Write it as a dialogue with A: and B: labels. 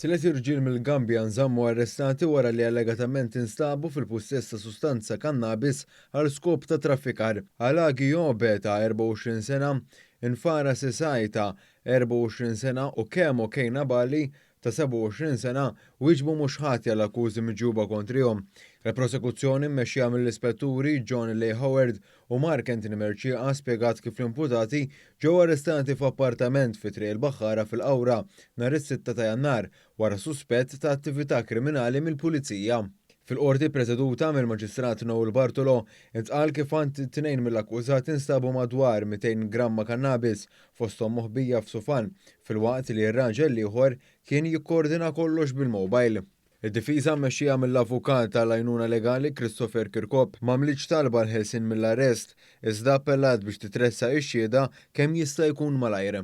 A: Tliet irġiel mill-Gambja nżammu arrestati wara li allegatament instabu fil-pussess ta' sustanza kannabis għal skop ta' traffikar. Alagi Jobe ta' 24 sena, Infara Sisaj ta' 24 sena u Kemo Kejna Bali ta' 27 sena wieġbu mhux ħati għal akkużi miġuba kontrihom. Il-prosekuzzjoni mmexxija mill-ispetturi John Lee Howard u Mark Anthony Merċieqa spjegat kif l-imputati ġew arrestati f'appartament fi Triq il-Baħħara fil-Qawra nhar is-6 ta' Jannar wara suspett ta' attività kriminali mill-Pulizija. Fil-qorti preżeduta mill-Maġistrat Noel Bartolo intqal kif għand tnejn mill-akkużati instabu madwar 200 gramma kannabis fosthom moħbija f'Sufan filwaqt li r-raġel ieħor kien jikkoordina kollox bil-mowbajl. Id-difiża mmexxija mill-avukat tal-għajnuna legali Christopher Kirkop m'għamlitx talba l-ħelsien mill-arrest iżda appellat biex titressa x-xhieda kemm jista' jkun malajr.